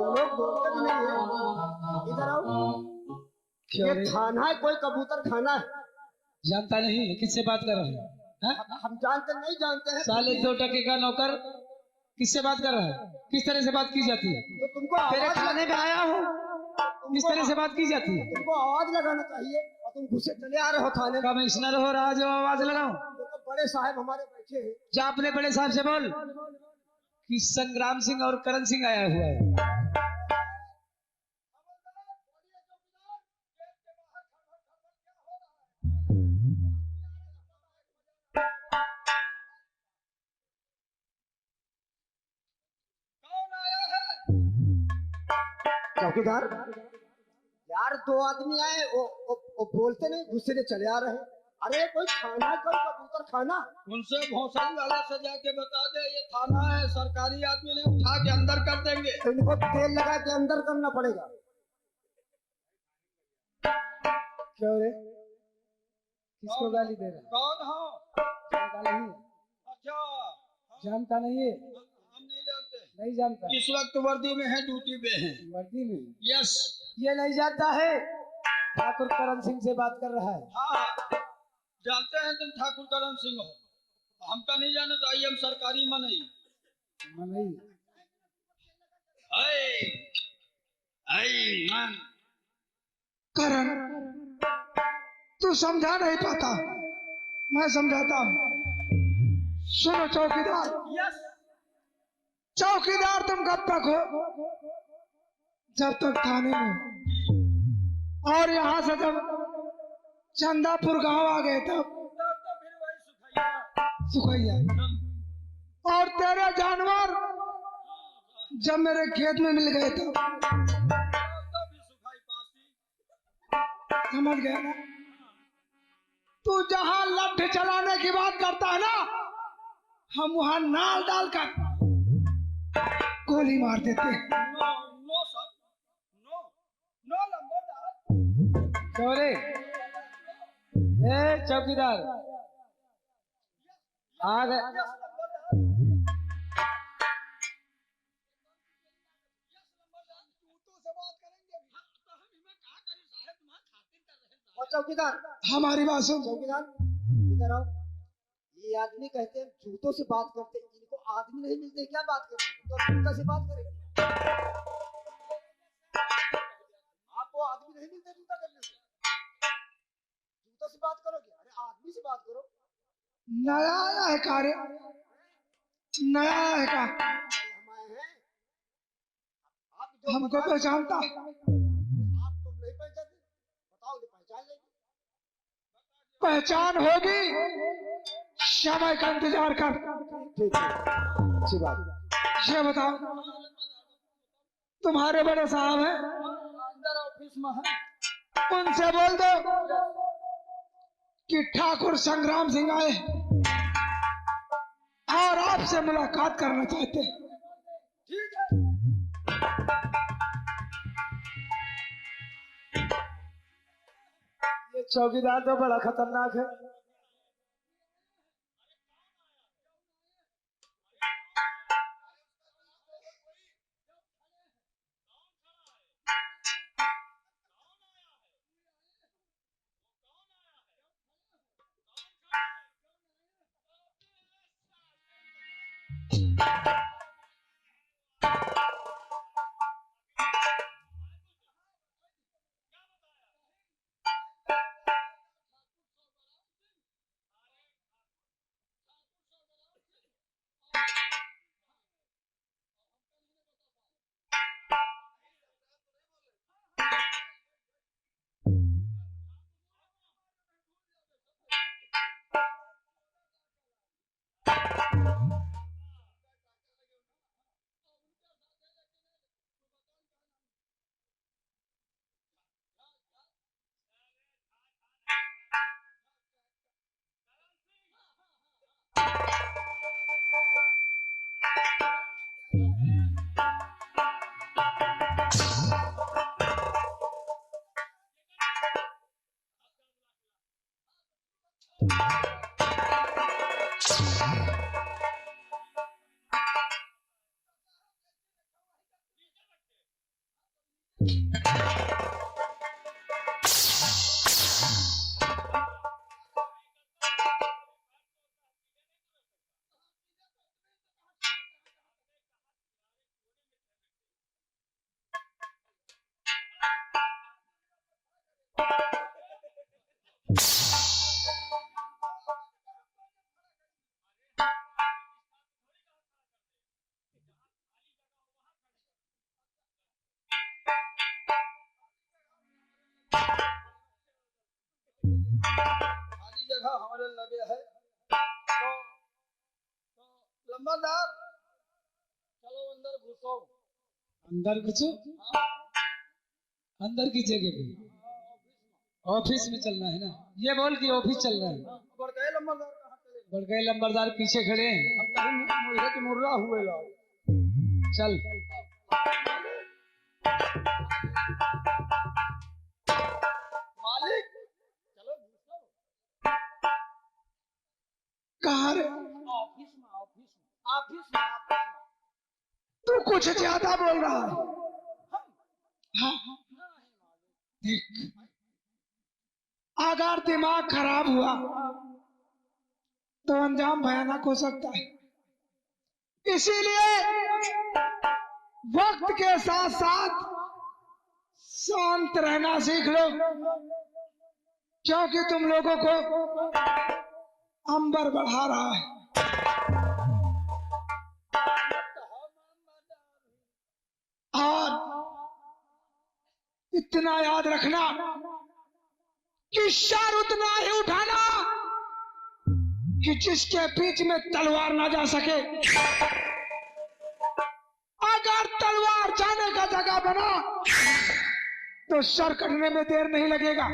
लोग बोलते भी नहीं है। इधर आओ। ये थाना है, कोई कबूतर खाना है? जानता नहीं है किससे बात कर रहे हैं? हम जानते नहीं जानते हैं। साले 2 टके का नौकर किससे बात कर रहा है? किस तरह से बात की जाती है? तो तुमको तेरे थाने में आया हूँ, किस तरह से बात की जाती है? तुमको आवाज लगाना चाहिए और तुम घुसे चले आ रहे हो थाने। कमिश्नर हो रहा जो आवाज लगाऊं? तो बड़े साहब हमारे बैठे हैं। जा अपने बड़े साहब से बोल कि संग्राम सिंह और करण सिंह आया हुआ है। चौकीदार यार, 2 आदमी आए, वो बोलते नहीं, गुस्से से चले आ रहे हैं। अरे कोई खाना, कोई कबूतर खाना। उनसे भौसड़ी वाला से जाके बता दे ये थाना है, सरकारी आदमी ने उठा के अंदर कर देंगे। तो इनको तेल लगा के अंदर करना पड़ेगा। क्यों रे, किसको गाली दे रहा? कौन हो? जानता नहीं है? अच्छा, जानता नहीं है? हम नहीं जानते। नहीं जानता? इस वक्त वर्दी में है, ड्यूटी पे है। वर्दी में? यस। ये नहीं जानता है ठाकुर करण सिंह से बात कर रहा है। हाँ, जानते हैं तुम ठाकुर करण सिंह हो, हमका नहीं जाने तो आई एम सरकारी मनई। मनई? करण, तू समझा नहीं पाता, मैं समझाता हूँ। सुनो चौकीदार। यस। चौकीदार तुम कब तक हो? जब तक थाने में, और यहाँ से जब चंदापुर गांव आ गए तब तो फिर वही सुखैया। और तेरे जानवर जब मेरे खेत में मिल गए तब समझ गया ना? तू जहां लठ चलाने की बात करता है ना, हम वहां नाल डालकर गोली मार देते हैं। No sir, no no Lambodar. चोरे, ए चौकीदार आ गए। चौकीदार हमारी बात सुन। चौकीदार इधर आओ। ये आदमी कहते हैं जूतों से बात करते, इनको आदमी नहीं मिलते, क्या बात करते? तो जूता से बात करेंगे? आपको आदमी नहीं मिलते जूता करने से? जूता से बात करोगे? अरे आदमी से बात करो। नया आया है कार्य, नया आया है का? हमारे हैं आप हमको पहचानता? आप तुम नहीं पहचानते? बताओ जो पहचान लेंगे। पहचान होगी, समय का इंतजार कर। ठीक है, अच्छी बात। ये बताओ, तुम्हारे बड़े साहब हैं अंदर ऑफिस में है, उनसे बोल दो कि ठाकुर संग्राम सिंह आए और आपसे मुलाकात करना चाहते हैं। ठीक है। ये चौकीदार तो बड़ा खतरनाक है। खाली जगह हमारे लगे है तो लंबादार चलो अंदर घुसो। अंदर घुसो? अंदर की जगह पे ऑफिस में चलना है ना? ये बोल कि ऑफिस चल रहा है। बड़काई लंबादार कहाँ चले? बड़काई लंबरदार पीछे खड़े हैं। हम कहीं मुर्गे के मुर्रा हुए लाओ। चल मालिक चलो घुसो। कहाँ रे? ऑफिस में ऑफिस में ऑफिस में ऑफिस में। तू कुछ ज्यादा बोल रहा है। हाँ देख, अगर दिमाग खराब हुआ तो अंजाम भयानक हो सकता है। इसीलिए वक्त के साथ साथ शांत रहना सीख लो, क्योंकि तुम लोगों को अंबर बढ़ा रहा है। और इतना याद रखना कि सर उतना ही उठाना कि जिसके बीच में तलवार ना जा सके। अगर तलवार जाने का जगह बना तो सर कटने में देर नहीं लगेगा।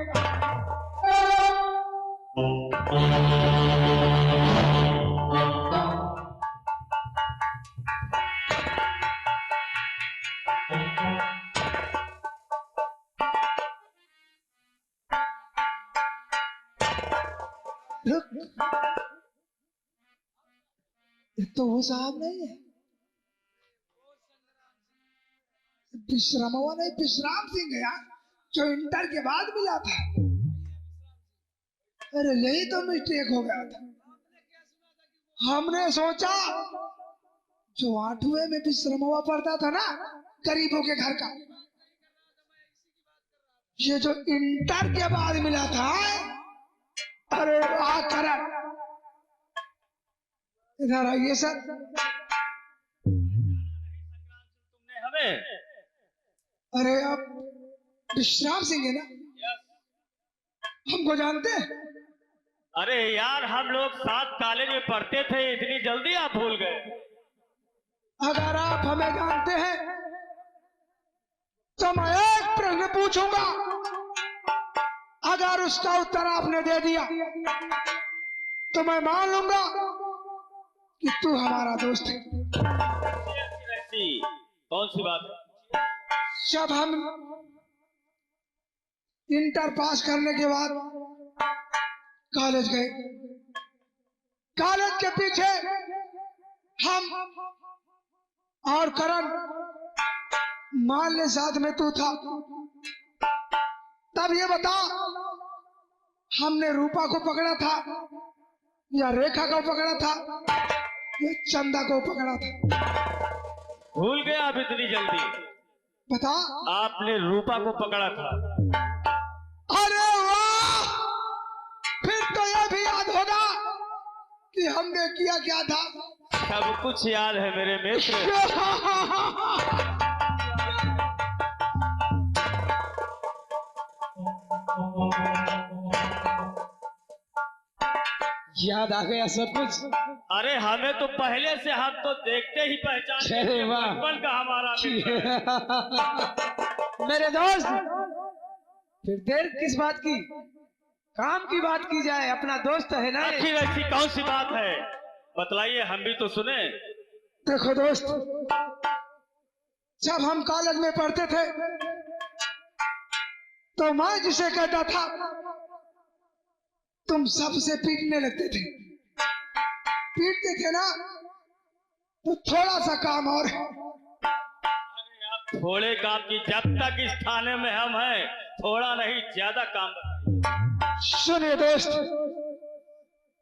ये तो वो साहब नहीं है, विश्रामवा नहीं, विश्राम सिंह है यार, जो इंटर के बाद मिला था। अरे यही तो मिस्टेक हो गया था। हमने सोचा जो 8वें में विश्रामवा पढ़ता था ना, गरीबों के घर का, ये जो इंटर के बाद मिला था। अरे आकर इधर आइए सर। तुमने हमें? अरे आप विश्राम सिंह है ना? हमको जानते हैं? अरे यार, हम लोग साथ कॉलेज में पढ़ते थे, इतनी जल्दी आप भूल गए? अगर आप हमें जानते हैं तो मैं एक प्रश्न पूछूंगा, अगर उसका उत्तर आपने दे दिया तो मैं मान लूंगा कि तू हमारा दोस्त है। कौन सी बात है? जब हम इंटर पास करने के बाद कॉलेज गए, कॉलेज के पीछे हम और करण, मान ले साथ में तू था। तब ये बता, हमने रूपा को पकड़ा था या रेखा को पकड़ा था या चंदा को पकड़ा था? भूल गया आप इतनी जल्दी? बता। आपने रूपा को पकड़ा था। अरे वाह, फिर तो यह भी याद होगा कि हमने किया क्या था। सब कुछ याद है मेरे मित्र। याद आ गया सब कुछ। अरे हमें तो पहले से, हम तो देखते ही पहचान बचपन का हमारा मेरे दोस्त, फिर देर किस बात की, काम की बात की जाए, अपना दोस्त है ना। आखिर ऐसी कौन सी बात है, बतलाइए, हम भी तो सुने। देखो दोस्त, जब हम कॉलेज में पढ़ते थे तो मैं जिसे कहता था तुम सबसे पीटने लगते थे। पीटते थे ना, तो थोड़ा सा काम और है। थोड़े काम की, जब तक इस थाने में हम हैं थोड़ा नहीं ज्यादा काम बताइए। सुनिए दोस्त,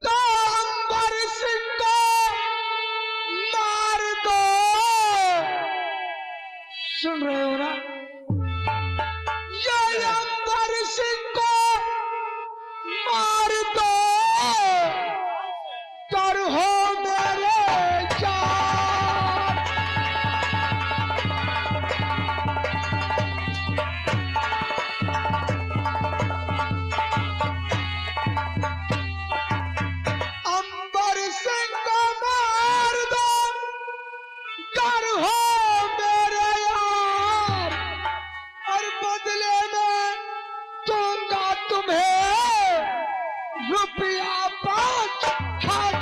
तो अंबर सिंह को मार दो। सुन रहे हो ना? ये अंबर सिंह को मार दो, कर हो मेरे जान। अंबर सिंह को मार दो, कर हो मेरे यार, और बदले में दूंगा तुम्हें रुपया 5,000।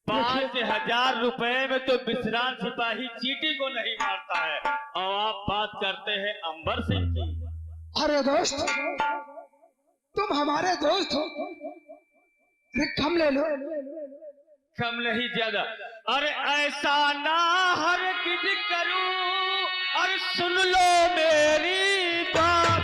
₹5,000 में तो विश्राम सिपाही चींटी को नहीं मारता है, और आप बात करते हैं अंबर सिंह की। अरे दोस्त, तुम हमारे दोस्त हो, अरे कम ले लो। कम नहीं ज्यादा। अरे ऐसा ना हरगिज करूं, और सुन लो मेरी बात।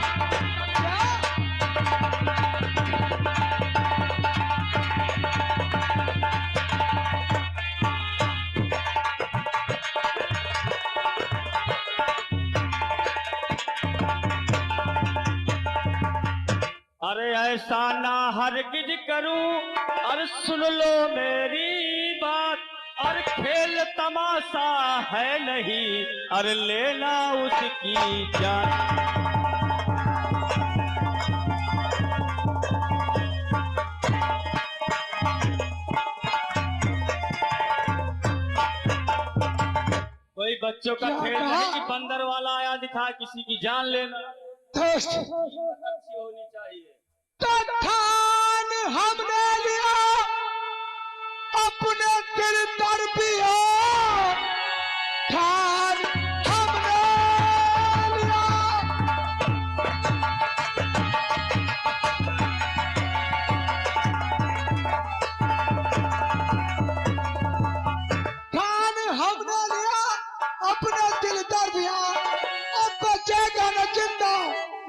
अरे ऐसा ना हरगिज करूं, और सुन लो मेरी बात। और खेल तमाशा है नहीं, और लेना उसकी जान। कोई बच्चों का क्या खेल कहा? नहीं कि बंदर वाला आया दिखा किसी की जान लेना। दोस्त, अच्छी होनी चाहिए। तो ठान हमने लिया, अपने दिल पर भी हो, ठान हमने लिया। ठान हमने लिया, अपने दिल पर भी हो, अब बचेगा न जिंदा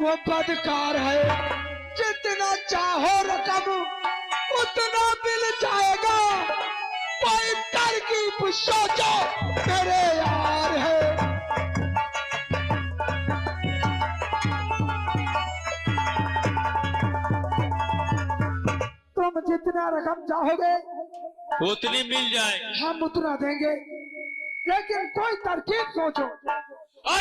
वो बदकार है। जितना चाहो रकम उतना मिल जाएगा, कोई तरकीब सोचो मेरे यार है। तुम जितना रकम चाहोगे उतनी मिल जाएगी। हम उतना देंगे, लेकिन कोई तरकीब सोचो। और